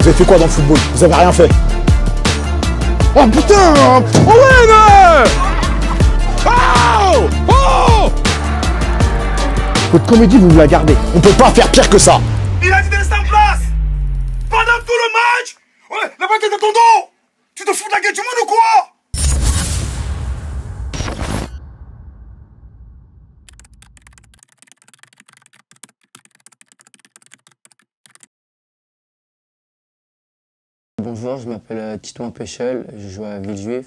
Vous avez fait quoi dans le football? Vous avez rien fait. Oh putain! Oh ouais, mais... Oh! Oh! Votre comédie, vous la gardez. On peut pas faire pire que ça. Il a dit de rester en place! Pendant tout le match! Ouais, la balle est dans ton dos! Tu te fous de la gueule du monde ou quoi? Bonjour, je m'appelle Titouan Péchel, je joue à Villejuif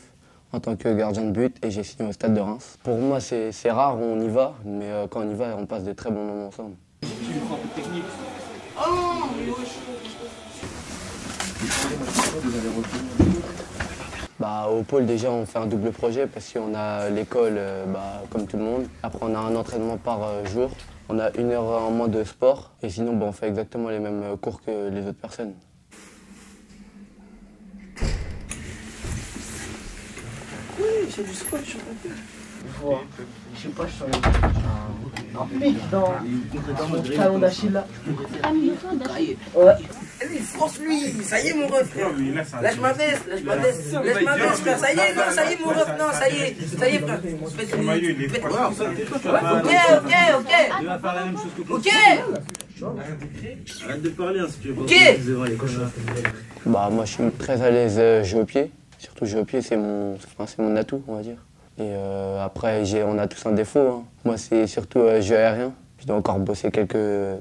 en tant que gardien de but et j'ai signé au Stade de Reims. Pour moi, c'est rare, on y va, mais quand on y va, on passe de très bons moments ensemble. Tu lui prends un peu de technique. Au pôle, déjà, on fait un double projet parce qu'on a l'école comme tout le monde. Après, on a un entraînement par jour. On a 1 heure en moins de sport et sinon, on fait exactement les mêmes cours que les autres personnes. Oui, c'est du scotch, je vois. Je sais pas, je suis un pic dans mon talon d'Achille là. Ouais. Vas-y, force-lui, ça y est mon ref, frère. Lâche ma veste, frère. Ça y est, non, ça y est mon ref, non, ça y est, frère. Ok. Arrête de parler, hein, si tu veux. Moi, je suis très à l'aise jouer au pied. Surtout jouer au pied, c'est mon atout, on va dire. Et après, on a tous un défaut. Hein. Moi, c'est surtout jeu aérien. Je dois encore bosser quelques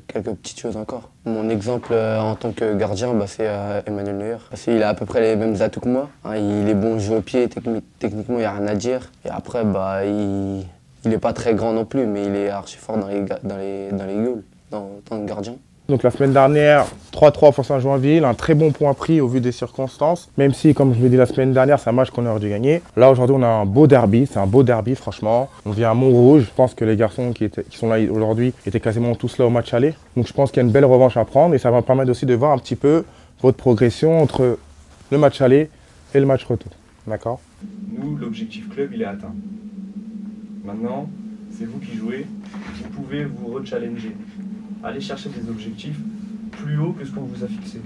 petites choses encore. Mon exemple en tant que gardien, c'est Emmanuel Neuer. Parce qu'il a à peu près les mêmes atouts que moi. Hein. Il est bon jouer au pied, techniquement, il n'y a rien à dire. Et après, il n'est pas très grand non plus, mais il est archi fort dans les goals, en tant que gardien. Donc la semaine dernière, 3-3 face à Joinville, un très bon point pris au vu des circonstances. Même si, comme je l'ai dit la semaine dernière, c'est un match qu'on aurait dû gagner. Là, aujourd'hui, on a un beau derby. C'est un beau derby, franchement. On vient à Montrouge. Je pense que les garçons qui sont là aujourd'hui étaient quasiment tous là au match aller. Donc je pense qu'il y a une belle revanche à prendre et ça va permettre aussi de voir un petit peu votre progression entre le match aller et le match retour. D'accord? Nous, l'objectif club, il est atteint. Maintenant, c'est vous qui jouez. Vous pouvez vous rechallenger. Allez chercher des objectifs plus hauts que ce qu'on vous a fixé.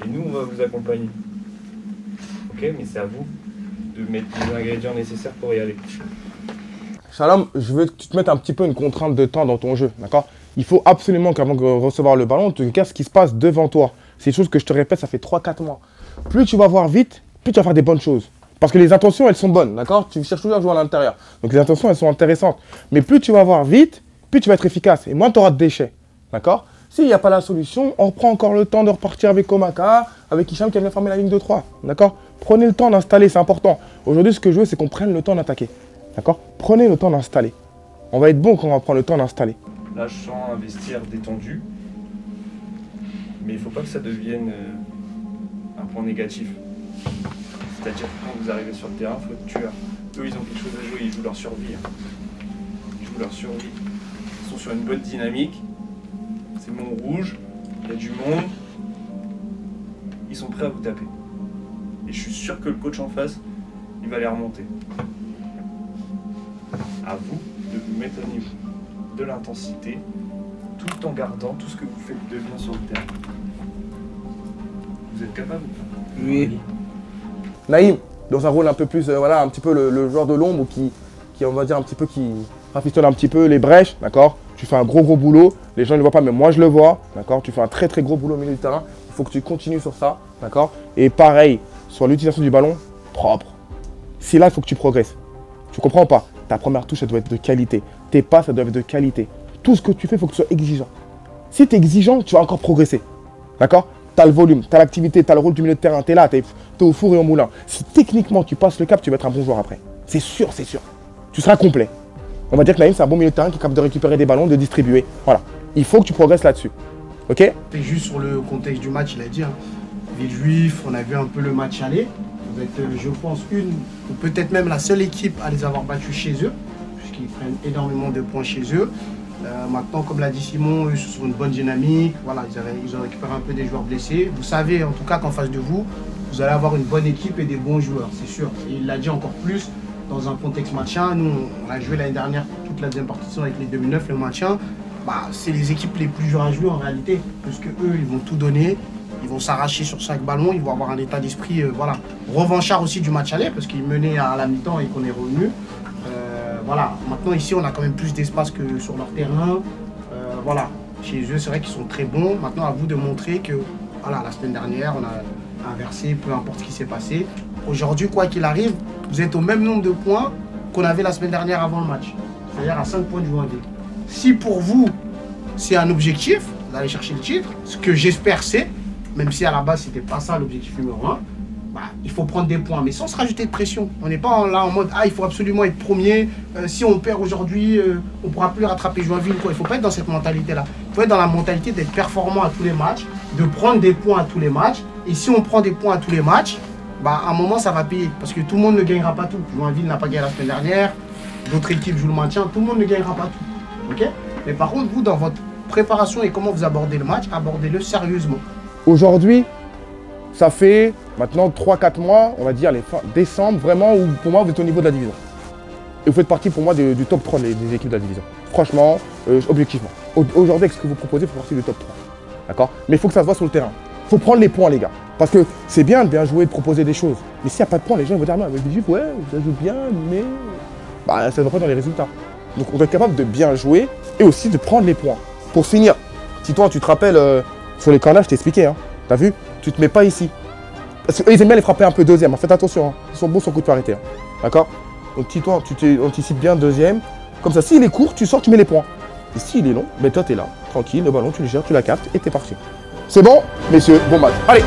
Et nous, on va vous accompagner. Ok, mais c'est à vous de mettre les ingrédients nécessaires pour y aller. Shalom, je veux que tu te mettes un petit peu une contrainte de temps dans ton jeu, d'accord? Il faut absolument qu'avant de recevoir le ballon, tu regardes ce qui se passe devant toi. C'est une chose que je te répète, ça fait 3-4 mois. Plus tu vas voir vite, plus tu vas faire des bonnes choses. Parce que les intentions, elles sont bonnes, d'accord? Tu cherches toujours à jouer à l'intérieur. Donc les intentions, elles sont intéressantes. Mais plus tu vas voir vite, plus tu vas être efficace et moins tu auras de déchets. D'accord? S'il n'y a pas la solution, on reprend encore le temps de repartir avec Omaka, avec Hicham qui vient former la ligne de 3. D'accord? Prenez le temps d'installer, c'est important. Aujourd'hui, ce que je veux, c'est qu'on prenne le temps d'attaquer. D'accord? Prenez le temps d'installer. On va être bon quand on va prendre le temps d'installer. Là, je sens un vestiaire détendu. Mais il ne faut pas que ça devienne un point négatif. C'est-à-dire que quand vous arrivez sur le terrain, il faut être tueur. Eux, ils ont quelque chose à jouer, ils jouent leur survie. Ils jouent leur survie. Ils sont sur une bonne dynamique. C'est Montrouge, il y a du monde. Ils sont prêts à vous taper. Et je suis sûr que le coach en face, il va les remonter. À vous de vous mettre au niveau de l'intensité, tout en gardant tout ce que vous faites de bien sur le terrain. Vous êtes capable? Oui. Naïm, dans un rôle un peu plus, un petit peu le joueur de l'ombre qui, on va dire, un petit peu qui rafistole un petit peu les brèches, d'accord? Tu fais un gros boulot, les gens ne le voient pas, mais moi je le vois, d'accord? Tu fais un très gros boulot au milieu du terrain, il faut que tu continues sur ça, d'accord? Et pareil, sur l'utilisation du ballon, propre. C'est là, il faut que tu progresses. Tu comprends pas? Ta première touche, ça doit être de qualité. Tes passes, ça doit être de qualité. Tout ce que tu fais, il faut que tu sois exigeant. Si tu es exigeant, tu vas encore progresser, d'accord? Tu as le volume, tu as l'activité, tu as le rôle du milieu de terrain, tu es là, tu es au four et au moulin. Si techniquement tu passes le cap, tu vas être un bon joueur après. C'est sûr, c'est sûr. Tu seras complet. On va dire que Naïm, c'est un bon milieu de terrain qui est capable de récupérer des ballons, de distribuer. Voilà. Il faut que tu progresses là-dessus. Ok? Et juste sur le contexte du match, il a dit, hein, Villejuif, on a vu un peu le match aller. Vous êtes, je pense, une ou peut-être même la seule équipe à les avoir battus chez eux, puisqu'ils prennent énormément de points chez eux. Maintenant, comme l'a dit Simon, eux sont sur une bonne dynamique. Voilà, ils ont récupéré un peu des joueurs blessés. Vous savez, en tout cas, qu'en face de vous, vous allez avoir une bonne équipe et des bons joueurs, c'est sûr. Et il l'a dit encore plus dans un contexte maintien. Nous, on a joué l'année dernière toute la deuxième partie avec les 2009, le maintien. C'est les équipes les plus dures à jouer en réalité, parce que eux, ils vont tout donner. Ils vont s'arracher sur chaque ballon, ils vont avoir un état d'esprit voilà, revanchard aussi du match aller parce qu'ils menaient à la mi-temps et qu'on est revenu. Voilà, maintenant ici on a quand même plus d'espace que sur leur terrain. Voilà, chez eux c'est vrai qu'ils sont très bons. Maintenant à vous de montrer que voilà, la semaine dernière on a inversé, peu importe ce qui s'est passé. Aujourd'hui, quoi qu'il arrive, vous êtes au même nombre de points qu'on avait la semaine dernière avant le match. C'est-à-dire à 5 points du Joinville. Si pour vous c'est un objectif d'aller chercher le titre, ce que j'espère c'est, même si à la base c'était pas ça l'objectif numéro 1, bah, il faut prendre des points, mais sans se rajouter de pression. On n'est pas là en mode ah il faut absolument être premier, si on perd aujourd'hui, on ne pourra plus rattraper Joinville. Il ne faut pas être dans cette mentalité-là. Il faut être dans la mentalité d'être performant à tous les matchs, de prendre des points à tous les matchs. Et si on prend des points à tous les matchs, bah, à un moment ça va payer. Parce que tout le monde ne gagnera pas tout. Joinville n'a pas gagné la semaine dernière, d'autres équipes jouent le maintien, tout le monde ne gagnera pas tout. Okay, mais par contre, vous, dans votre préparation et comment vous abordez le match, abordez-le sérieusement. Aujourd'hui, ça fait maintenant 3-4 mois, on va dire les fins décembre, vraiment, où pour moi vous êtes au niveau de la division. Et vous faites partie pour moi du top 3 des équipes de la division. Franchement, objectivement. Aujourd'hui, avec ce que vous proposez, vous faites partie du top 3. D'accord? Mais il faut que ça se voit sur le terrain. Il faut prendre les points, les gars. Parce que c'est bien de bien jouer, de proposer des choses. Mais s'il n'y a pas de points, les gens vont dire non, mais Villejuif, ouais, ça joue bien, mais bah, ça ne va pas dans les résultats. Donc on doit être capable de bien jouer et aussi de prendre les points. Pour finir, si toi tu te rappelles sur les corners, je t'ai expliqué, hein, t'as vu? Tu te mets pas ici. Parce qu'eux, ils aiment bien les frapper un peu deuxième. Faites attention, hein. Ils sont bons sur le coup de pied arrêté. Hein. D'accord? Donc si toi, tu anticipes bien deuxième. Comme ça, s'il est court, tu sors, tu mets les points. Et s'il est long, ben toi, t'es là. Tranquille, le ballon, tu le gères, tu la captes et t'es parti. C'est bon, messieurs, bon match. Allez!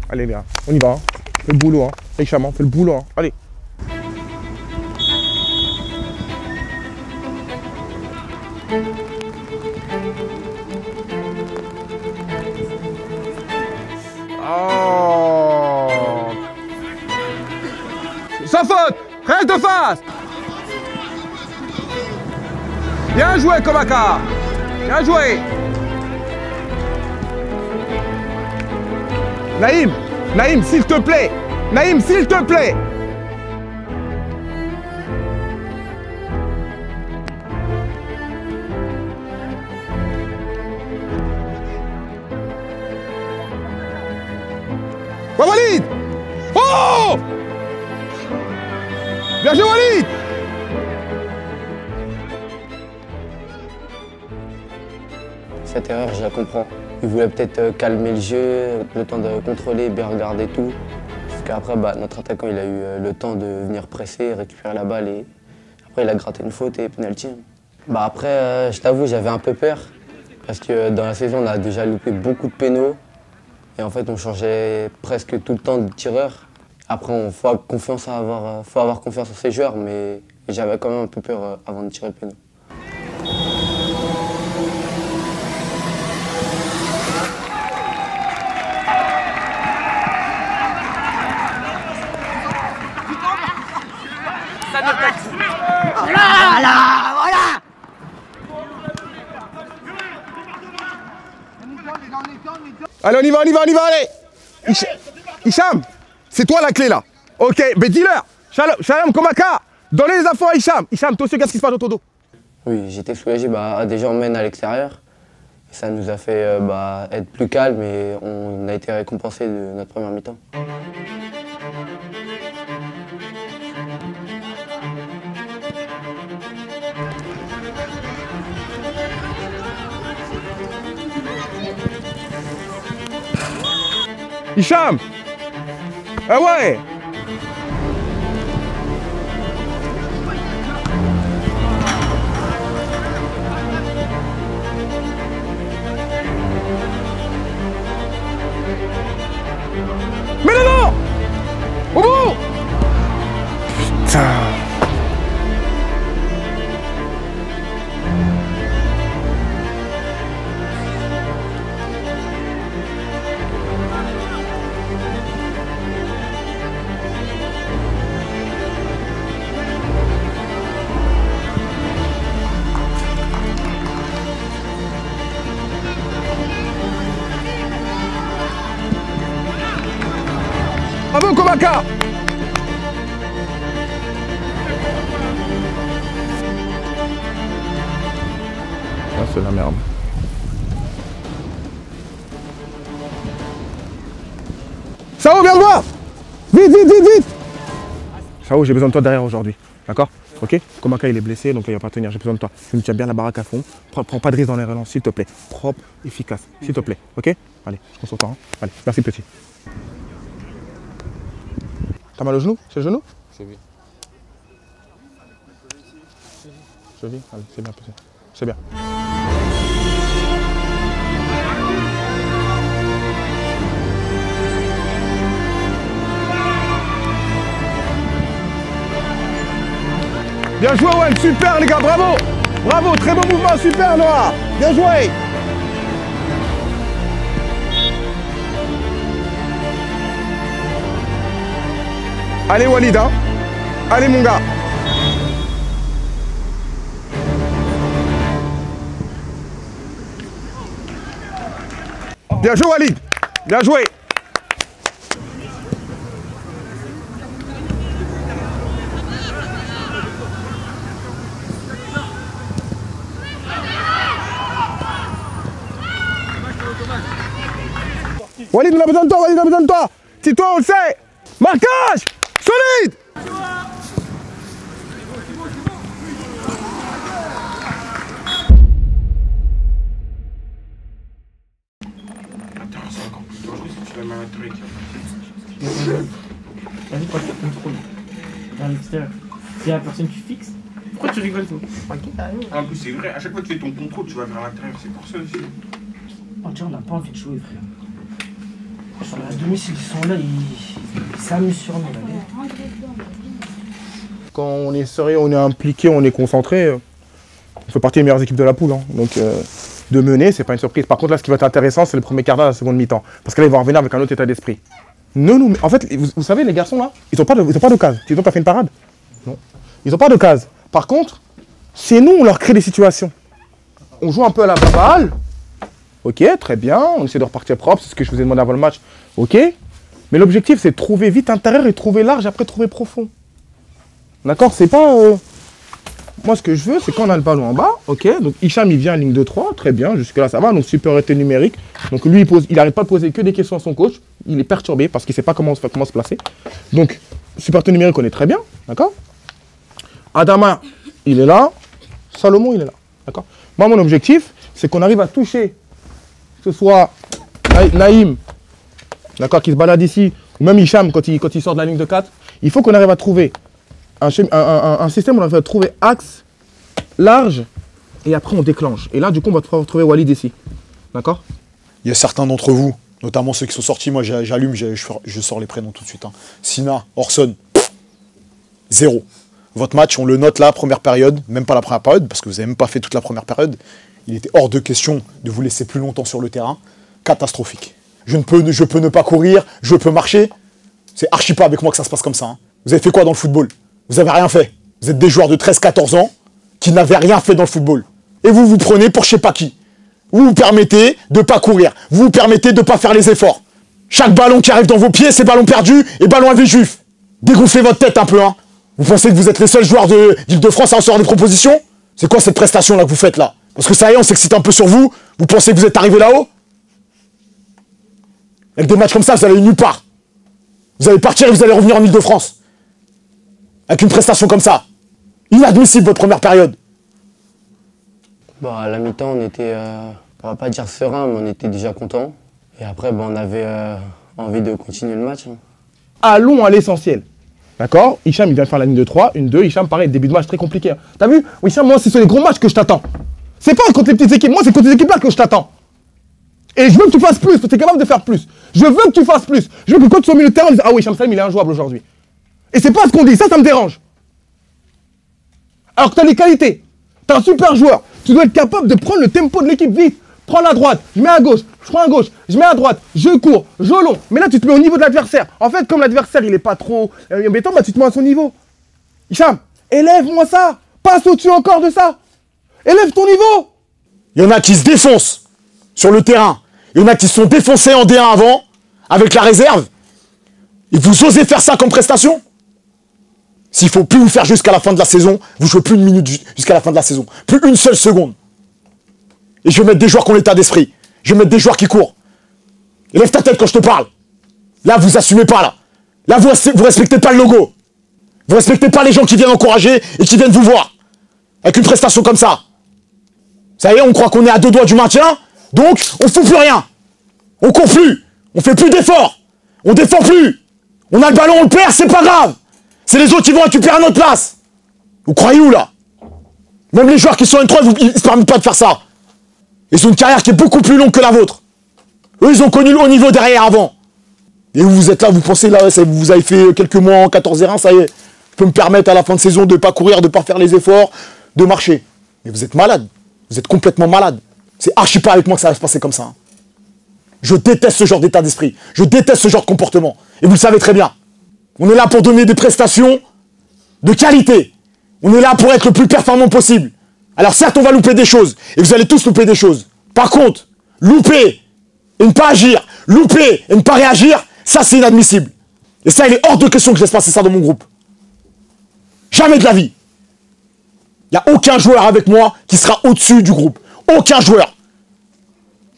Allez, bien, on y va. Hein. Fais le boulot, hein. Hey, Chaman, fais le boulot, hein. Allez. Oh. Sans faute. Reste de face. Bien joué, Komaka. Bien joué. Naïm, s'il te plaît. Naïm, s'il te plaît. Walid. Oh! Bien joué, Walid. Cette erreur, je la comprends. Il voulait peut-être calmer le jeu, le temps de contrôler, bien regarder tout. Jusqu'après, bah, notre attaquant il a eu le temps de venir presser, récupérer la balle et après il a gratté une faute et penalty. Bah, après, je t'avoue, j'avais un peu peur parce que dans la saison, on a déjà loupé beaucoup de pénaux et en fait, on changeait presque tout le temps de tireur. Après, il faut avoir confiance en ses joueurs, mais j'avais quand même un peu peur avant de tirer le pénal. Voilà. Allez, on y va, allez. Hicham, c'est toi la clé là. Ok, mais dis-leur. Shalom, Komaka, donnez les infos à Hicham. Hicham, toi aussi, qu'est-ce qui se passe dans ton dos? Oui, j'étais soulagé. Bah, déjà, on mène à l'extérieur. Ça nous a fait être plus calme et on a été récompensé de notre première mi-temps. Hicham! Ah ouais! Mais non! Au bout! Putain! Maka. Ah, c'est la merde. Sao, viens me voir. Vite, vite, vite, vite. Sao, j'ai besoin de toi derrière aujourd'hui. D'accord? Ok? Komaka il est blessé, donc il va pas tenir. J'ai besoin de toi. Tu me tiens bien la baraque à fond. Prends pas de risque dans les relances, s'il te plaît. Propre, efficace, s'il te plaît. Ok? Allez, on s'entend. Hein? Allez, merci petit. T'as mal au genou? C'est le genou? Cheville. Cheville? Allez, c'est bien petit. C'est bien. Bien joué Owen, super les gars, bravo. Bravo, très bon mouvement, super Noah. Bien joué. Allez Walid, hein. Allez mon gars. Bien joué Walid. Bien joué. Walid, on a besoin de toi, Walid, on a besoin de toi. C'est toi, on le sait. Marquage solide. Attends, c'est encore plus dangereux si tu la mets à un truc. Vas-y, quand tu contrôles vers l'extérieur, si la personne tu fixes, pourquoi tu rigoles toi? En plus, c'est vrai, à chaque fois que tu fais ton contrôle, tu vas vers l'intérieur, c'est pour ça aussi. Oh, tiens, on n'a pas envie de jouer, frère. Sur la domicile, ils sont là, ils s'amusent sur nous. Là. Quand on est sérieux, on est impliqué, on est concentré, on fait partie des meilleures équipes de la poule. Hein. Donc de mener, c'est pas une surprise. Par contre, là, ce qui va être intéressant, c'est le premier quart d'heure de la seconde mi-temps. Parce que là, ils vont revenir avec un autre état d'esprit. Non, en fait, vous savez, les garçons là, ils n'ont pas d'occasion. Ils n'ont pas fait une parade. Non. Ils n'ont pas d'occasion. Par contre, c'est nous, on leur crée des situations. On joue un peu à la balle. Ok, très bien, on essaie de repartir propre, c'est ce que je vous ai demandé avant le match. Ok, mais l'objectif c'est de trouver vite intérieur et trouver large et après trouver profond. D'accord, c'est pas... Moi ce que je veux c'est quand on a le ballon en bas, ok, donc Hicham il vient en ligne de 3, très bien, jusque là ça va, donc supériorité numérique. Donc lui il n'arrête pas de poser que des questions à son coach, il est perturbé parce qu'il ne sait pas comment se placer. Donc supériorité numérique on est très bien, d'accord. Adama il est là, Salomon il est là, d'accord. Moi mon objectif c'est qu'on arrive à toucher que ce soit Naïm, d'accord, qui se balade ici, ou même Hicham quand il sort de la ligne de 4, il faut qu'on arrive à trouver un système où on arrive à trouver axe large et après on déclenche. Et là, du coup, on va pouvoir trouver Walid ici. D'accord? Il y a certains d'entre vous, notamment ceux qui sont sortis, moi j'allume, je sors les prénoms tout de suite. Hein. Sina, Orson, 0. Votre match, on le note là, première période, même pas la première période, parce que vous n'avez même pas fait toute la première période. Il était hors de question de vous laisser plus longtemps sur le terrain. Catastrophique. Je peux ne pas courir, je peux marcher. C'est archi pas avec moi que ça se passe comme ça. Hein. Vous avez fait quoi dans le football? Vous avez rien fait. Vous êtes des joueurs de 13-14 ans qui n'avaient rien fait dans le football. Et vous vous prenez pour je sais pas qui. Vous vous permettez de pas courir. Vous vous permettez de pas faire les efforts. Chaque ballon qui arrive dans vos pieds, c'est ballon perdu et ballon à vie juif. Dégonflez votre tête un peu. Hein. Vous pensez que vous êtes les seuls joueurs d'Île-de-France à recevoir des propositions? C'est quoi cette prestation là que vous faites là? Parce que ça y est, on s'excite un peu sur vous. Vous pensez que vous êtes arrivé là-haut? Avec des matchs comme ça, vous allez nulle part. Vous allez partir et vous allez revenir en Île-de-France. Avec une prestation comme ça. Inadmissible votre première période. Bon, à la mi-temps, on était, on va pas dire serein, mais on était déjà content. Et après, bon, on avait envie de continuer le match. Hein. Allons à l'essentiel. D'accord? Hicham, il vient de faire la ligne de 3, une 2. Hicham, pareil, début de match très compliqué. Hein. T'as vu? Hicham, moi, c'est sur les gros matchs que je t'attends. C'est pas contre les petites équipes. Moi, c'est contre les équipes là que je t'attends. Et je veux que tu fasses plus, parce que tu es capable de faire plus. Je veux que tu fasses plus. Je veux que quand tu sois au milieu de terrain, on dise ah oui, Hicham Salim, il est injouable aujourd'hui. Et c'est pas ce qu'on dit, ça me dérange. Alors que tu as les qualités. Tu es un super joueur. Tu dois être capable de prendre le tempo de l'équipe vite. Prends la droite, je mets à gauche, je prends à gauche, je mets à droite, je cours, je long. Mais là, tu te mets au niveau de l'adversaire. En fait, comme l'adversaire, il est pas trop embêtant, bah, tu te mets à son niveau. Hicham, élève-moi ça. Passe au-dessus encore de ça. Élève ton niveau. Il y en a qui se défoncent sur le terrain. Il y en a qui se sont défoncés en D1 avant, avec la réserve. Et vous osez faire ça comme prestation? S'il faut plus vous faire jusqu'à la fin de la saison, vous jouez plus une minute jusqu'à la fin de la saison. Plus une seule seconde. Et je vais mettre des joueurs qui ont l'état d'esprit. Je vais mettre des joueurs qui courent. Et lève ta tête quand je te parle. Là, vous assumez pas, là. Là, vous respectez pas le logo. Vous respectez pas les gens qui viennent encourager et qui viennent vous voir. Avec une prestation comme ça. Ça y est, on croit qu'on est à 2 doigts du maintien. Donc, on fout plus rien. On court plus. On fait plus d'efforts. On défend plus. On a le ballon, on le perd, c'est pas grave. C'est les autres qui vont récupérer à notre place. Vous croyez où, là? Même les joueurs qui sont N3, ils se permettent pas de faire ça. Ils ont une carrière qui est beaucoup plus longue que la vôtre. Eux, ils ont connu le haut niveau derrière avant. Et vous êtes là, vous pensez, là, vous avez fait quelques mois en 14-1, ça y est. Je peux me permettre à la fin de saison de ne pas courir, de ne pas faire les efforts, de marcher. Mais vous êtes malade. Vous êtes complètement malade. C'est archi pas avec moi que ça va se passer comme ça. Hein. Je déteste ce genre d'état d'esprit. Je déteste ce genre de comportement. Et vous le savez très bien. On est là pour donner des prestations de qualité. On est là pour être le plus performant possible. Alors certes, on va louper des choses. Et vous allez tous louper des choses. Par contre, louper et ne pas agir, louper et ne pas réagir, ça c'est inadmissible. Et ça, il est hors de question que je laisse passer ça dans mon groupe. Jamais de la vie. Il n'y a aucun joueur avec moi qui sera au-dessus du groupe. Aucun joueur.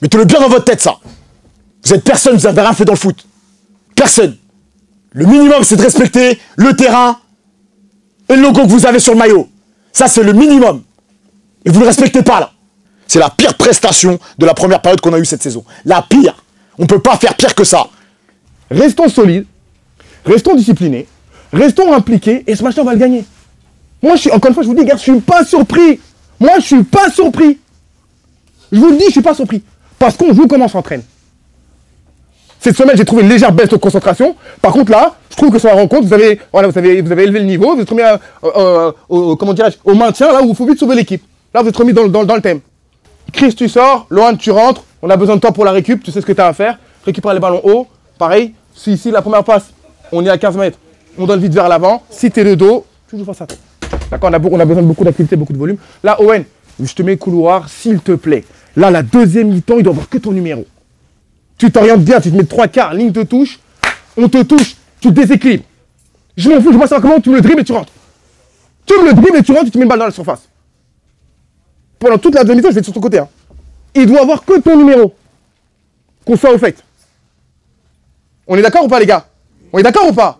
Mettez-le bien dans votre tête, ça. Vous êtes personne, vous n'avez rien fait dans le foot. Personne. Le minimum, c'est de respecter le terrain et le logo que vous avez sur le maillot. Ça, c'est le minimum. Et vous ne le respectez pas, là. C'est la pire prestation de la première période qu'on a eue cette saison. La pire. On ne peut pas faire pire que ça. Restons solides, restons disciplinés, restons impliqués, et ce match-là, on va le gagner. Moi, encore une fois, je vous dis, gars, je suis pas surpris. Moi, je suis pas surpris. Je vous le dis, je suis pas surpris. Parce qu'on joue comme on s'entraîne. Cette semaine, j'ai trouvé une légère baisse de concentration. Par contre, là, je trouve que sur la rencontre, vous avez élevé le niveau, vous êtes remis au maintien, là où il faut vite sauver l'équipe. Là, vous êtes remis dans le thème. Chris, tu sors, Lohan, tu rentres. On a besoin de toi pour la récup, tu sais ce que tu as à faire. Récupérer les ballons hauts. Pareil, si ici, la première passe, on est à 15 mètres, on donne vite vers l'avant. Si tu es le dos, tu joues face à toi. D'accord, on a besoin de beaucoup d'activité, beaucoup de volume. Là, Owen, je te mets couloir, s'il te plaît. Là, la deuxième mi-temps, il doit avoir que ton numéro. Tu t'orientes bien, tu te mets 3/4, ligne de touche, on te touche, tu te déséquilibres. Je m'en fous, je vois ça comment tu me le dribbles et tu rentres. Tu me le dribbles et tu rentres, tu te mets une balle dans la surface. Pendant toute la deuxième mi-temps, je vais être sur ton côté. Hein. Il doit avoir que ton numéro. Qu'on soit au fait. On est d'accord ou pas, les gars? On est d'accord ou pas?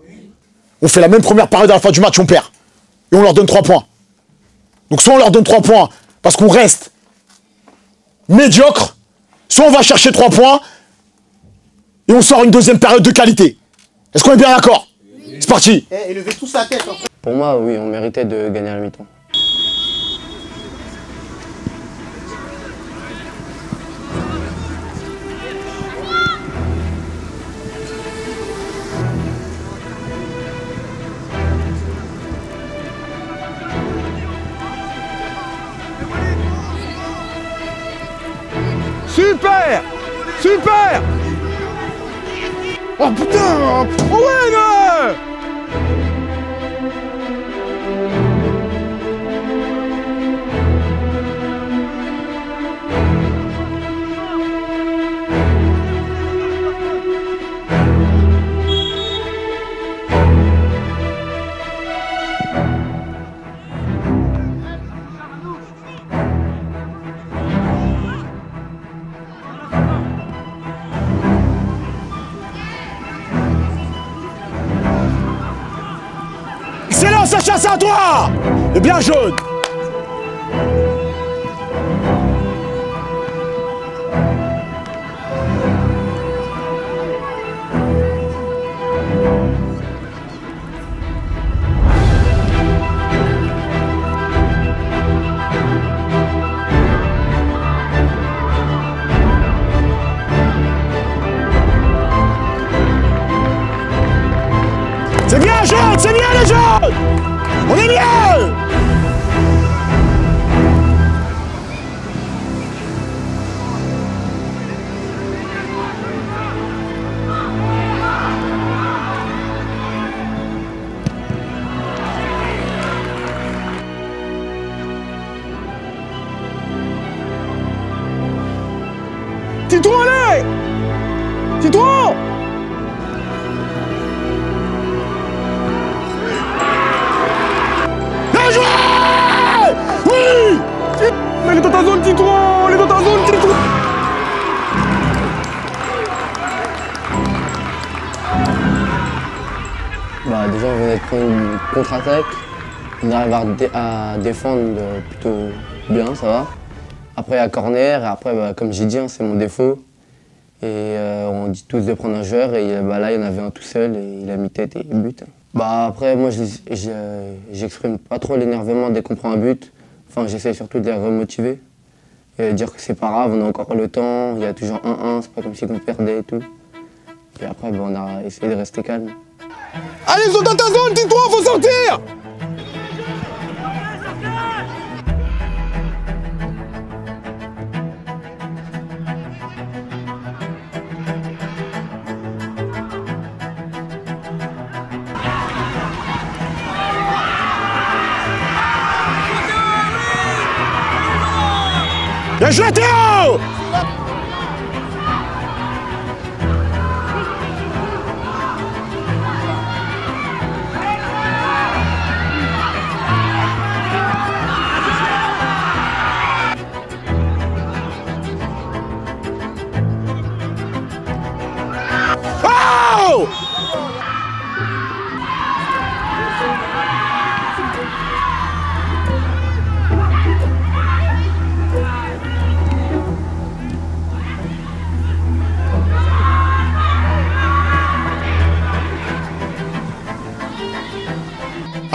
On fait la même première période à la fin du match, on perd. Et on leur donne 3 points. Donc soit on leur donne 3 points parce qu'on reste médiocre, soit on va chercher 3 points et on sort une deuxième période de qualité. Est-ce qu'on est bien d'accord? Oui. C'est parti. Et levez tous la tête. Pour moi, oui, on méritait de gagner à la mi-temps. Super! Super! Oh putain! Owen! Excellent, Sacha, c'est à toi! Et bien jaune! C'est bien jaune, c'est bien les jaunes! On est mieux! Titouan, allez! Titouan! prend une contre-attaque. On arrive à défendre plutôt bien, ça va. Après, il y a corner, et après, bah, comme j'ai dit, hein, c'est mon défaut. Et on dit tous de prendre un joueur, et bah, là, il y en avait un tout seul, et il a mis tête et but. Bah, après, moi, j'exprime pas trop l'énervement dès qu'on prend un but. Enfin, j'essaie surtout de les remotiver. Et dire que c'est pas grave, on a encore le temps, il y a toujours 1-1, c'est pas comme si on perdait et tout. Et après, bah, on a essayé de rester calme. Allez, ils sont dans ta zone, dis-toi, faut sortir! Bien joué, Théo! Oh!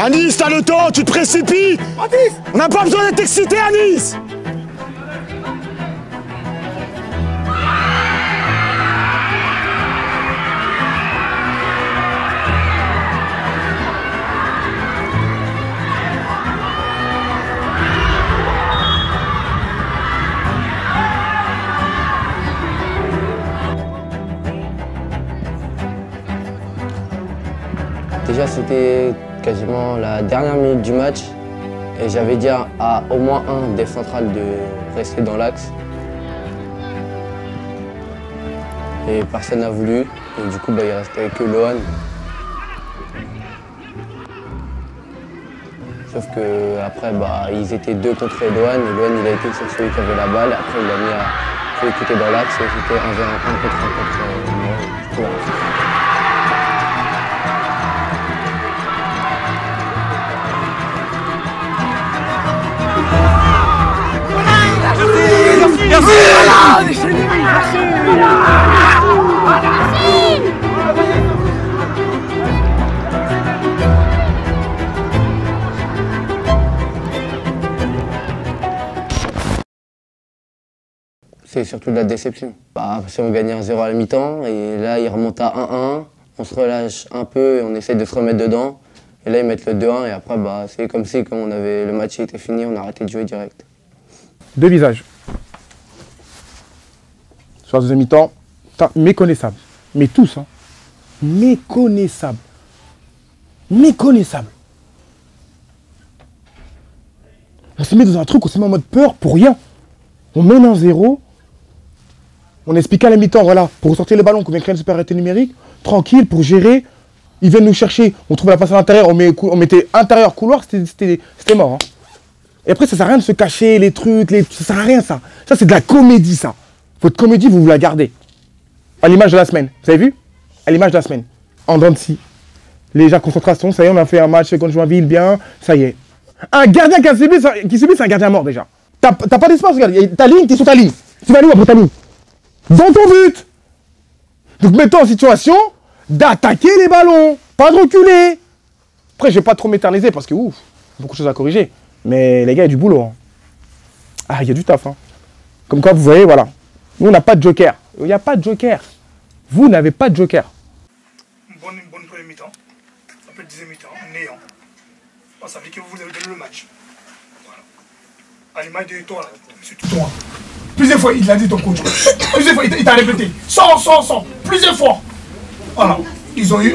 Anis, t'as le temps, tu te précipites! On n'a pas besoin d'être excité, Anis! Déjà, c'était quasiment la dernière minute du match et j'avais dit à au moins un des centrales de rester dans l'axe. Et personne n'a voulu. Et du coup, bah, il restait que Lohan. Sauf que après, bah, ils étaient deux contre Lohan et Lohan il a été sur celui qui avait la balle. Après, il a mis à celui qui était dans l'axe et c'était 1 contre moi. Du coup, c'est surtout de la déception. Bah, si on gagnait 1-0 à la mi-temps et là il remonte à 1-1, on se relâche un peu et on essaie de se remettre dedans. Et là ils mettent le 2-1 et après bah, c'est comme si quand le match était fini, on a arrêté de jouer direct. Deux visages. Sur la deuxième mi-temps, méconnaissable. Mais tous, hein. Méconnaissable. Méconnaissable. On se met dans un truc, on se met en mode peur pour rien. On mène 1-0. On explique à la mi-temps, voilà, pour ressortir le ballon, qu'on vient créer une supériorité numérique, tranquille, pour gérer. Ils viennent nous chercher, on trouve la passe à l'intérieur, on mettait intérieur couloir, c'était mort. Hein. Et après, ça sert à rien de se cacher, les trucs, ça sert à rien ça. Ça, c'est de la comédie, ça. Votre comédie, vous la gardez. À l'image de la semaine. Vous avez vu? À l'image de la semaine. En dents de scie. Les gens, concentration, ça y est, on a fait un match contre Joinville, bien, ça y est. Un gardien qui subit, c'est un gardien mort déjà. T'as pas d'espace, regarde. Ta ligne, t'es sur ta ligne. Tu vas aller où après ta ligne? Dans ton but. Donc, mets-toi en situation d'attaquer les ballons, pas de reculer. Après, je vais pas trop m'éterniser parce que, ouf, beaucoup de choses à corriger. Mais les gars, il y a du boulot. Hein. Ah, il y a du taf. Hein. Comme quoi, vous voyez, voilà. Nous, on n'a pas de joker. Il n'y a pas de joker. Vous n'avez pas de joker. Une bonne première mi-temps. Après, deuxième mi-temps, néant. Bon, ça veut dire que vous avez donné le match. Voilà. À l'image de toi, là, monsieur toi. Plusieurs fois, il l'a dit ton coach. Plusieurs fois, il t'a répété. Sors. Plusieurs fois. Voilà. Ils ont eu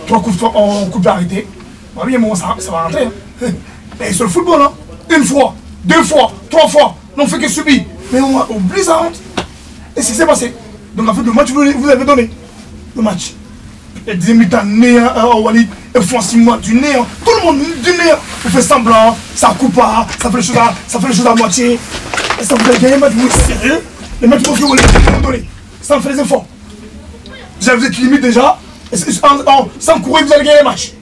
3 coups en coup d'arrêté. Bah oui, bon, ça va rentrer. Hein. Mais sur le football, hein. 1 fois, 2 fois, 3 fois. On fait que subir. Mais on oublie ça. Et ce qui s'est passé. Donc en fait, le match, vous avez donné. Le match. Et deuxième mi-temps, néant, Walid, offensivement, du néant. Tout le monde, du néant. Vous faites semblant, ça coupe pas, ça fait les choses à moitié. Et ça vous a gagné le match, vous êtes sérieux? Le match, vous vous donné. Ça me fait les efforts. Déjà, vous êtes limite déjà. Et sans courir, vous allez gagner le match.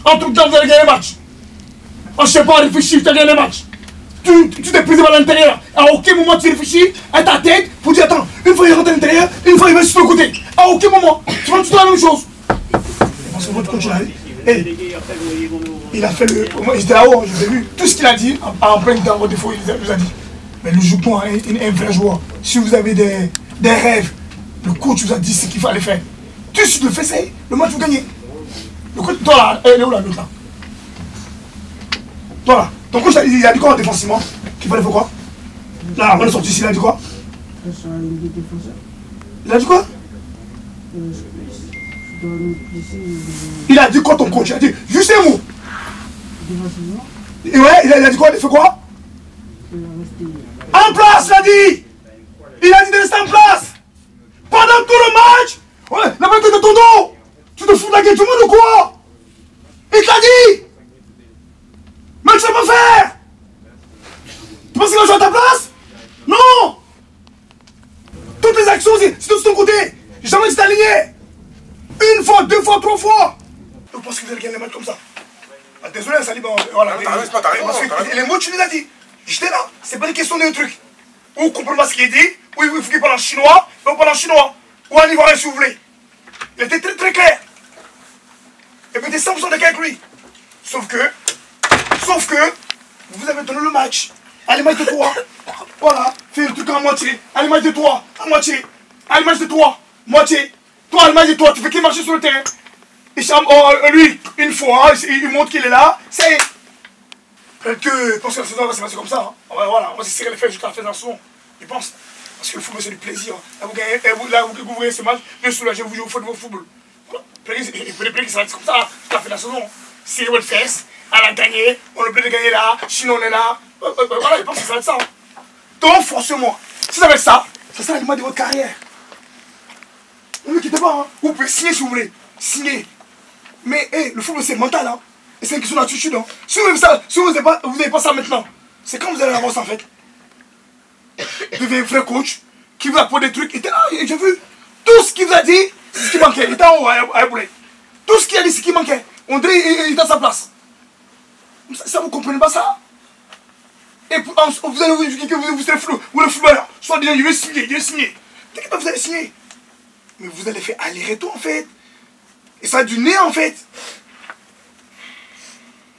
En tout temps, vous allez gagner le match. On ne sait pas réfléchir, tu as gagné le match. Tu t'es pris à l'intérieur. À aucun moment tu réfléchis à ta tête pour dire attends, une fois il rentre à l'intérieur, une fois il va sur le côté. À aucun moment. Tu vois tout la même chose. Parce que votre coach là, il a fait le. Moi j'étais là-haut, je l'ai vu. Tout ce qu'il a dit, en plein dans vos défauts, il nous a dit. Mais le joueur, un vrai joueur, si vous avez des rêves, le coach vous a dit ce qu'il fallait faire. Tu si tu le fais, c'est le match vous gagnez. Le coach, toi là, elle est où là, l'autre là? Toi là, ton coach il a dit quoi défensivement? Qu'il fallait faire quoi? Là, on est sorti ici, il a dit quoi? Il a dit quoi? Il a dit quoi ton coach? Il a dit juste un mot. Et ouais, il a dit quoi? Il a fait quoi? En place, il a dit! Il a dit de rester en place! Pendant tout le match! Ouais, la balle de ton dos! Tu te fous de la gueule du monde ou quoi? Il t'a dit! Mais tu sais pas faire! Tu penses qu'il va jouer à ta place? Non! Toutes les actions, c'est de ton côté! Jamais tu t'es aligné! Une fois, deux fois, trois fois! Je pense que vous allez gagner les matchs comme ça. Ah, désolé, Salim, voilà. Les mots, tu les as dit. J'étais là, c'est pas une question de truc. Ou comprenez pas ce qu'il dit, ou il faut qu'il parle en chinois, ou parle en chinois, ou en ivoirien si vous voulez. Il était très très clair. Et puis t'es 100% d'accord avec lui. Sauf que, vous avez donné le match. Allez, match de toi. Voilà, fais le truc en moitié. Allez, match de toi, à moitié. Allez, match de toi, moitié. Toi, allez, match de toi, tu fais qu'il marche sur le terrain. Et lui, une fois, il montre qu'il est là, c'est. Peut-être que parce que la saison va se passer comme ça. Hein. Voilà, on va essayer de le faire jusqu'à la fin de la saison. Je pense. Parce que le football c'est du plaisir. Là vous gagnez, vous voyez ce match, bien soulagé, vous jouez au football. Voilà. Peut-être que ça va être comme ça jusqu'à la fin de la saison. Si le fesse, elle a gagné, on a oublié de gagner là, sinon on est là. Voilà, je pense que ça va être ça. Hein. Donc forcément, si ça va être ça, ça sera l'image de votre carrière. Ne vous inquiétez pas, hein. Vous pouvez signer si vous voulez. Signer. Mais le football c'est mental, hein. Et c'est une question d'attitude. Hein. Si vous n'avez pas ça maintenant, c'est quand vous allez avancer en fait. Vous devenez un vrai coach qui vous apprend des trucs. Il était là, j'ai vu. Tout ce qu'il vous a dit, c'est ce qui manquait. Il était en haut à Boulet. Tout ce qu'il a dit, c'est ce qui manquait. On dirait qu'il était à sa place. Ça, vous ne comprenez pas ça? Et vous allez vous dire que vous serez flou. Ou le footballeur. Soit disant, je vais signer. T'inquiète pas, vous allez signer. Mais vous allez faire aller-retour en fait. Et ça a du nez en fait.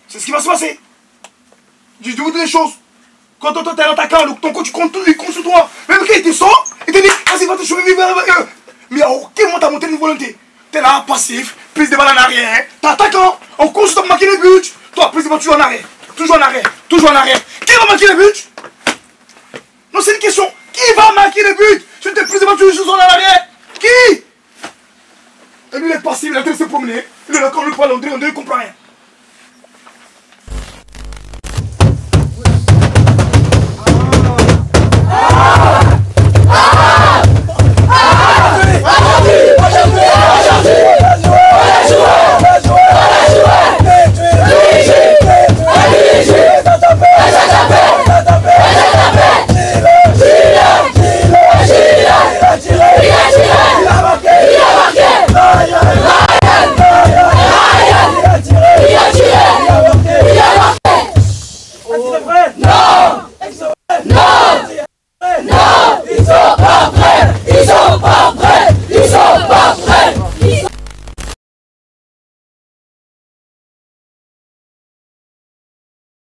C'est ce qui va se passer. Je vous dis les choses. Quand toi t'es un attaquant, ton coach compte sur toi. Même quand il descend, il te dit, vas-y, va te jouer, mais à aucun moment t'as monté une volonté. T'es là, passif, prise de balle en arrière. T'es attaquant, on court sur toi pour marquer les buts. Toi, prise de balle, toujours en arrière. Toujours en arrière. Qui va marquer les buts? Non, c'est une question. Qui va marquer les buts? Tu t'es prise de balle, toujours en arrière. Qui? Et lui, il est passif, il a dû se promener. Il est là, quand on lui parle, on ne comprend rien.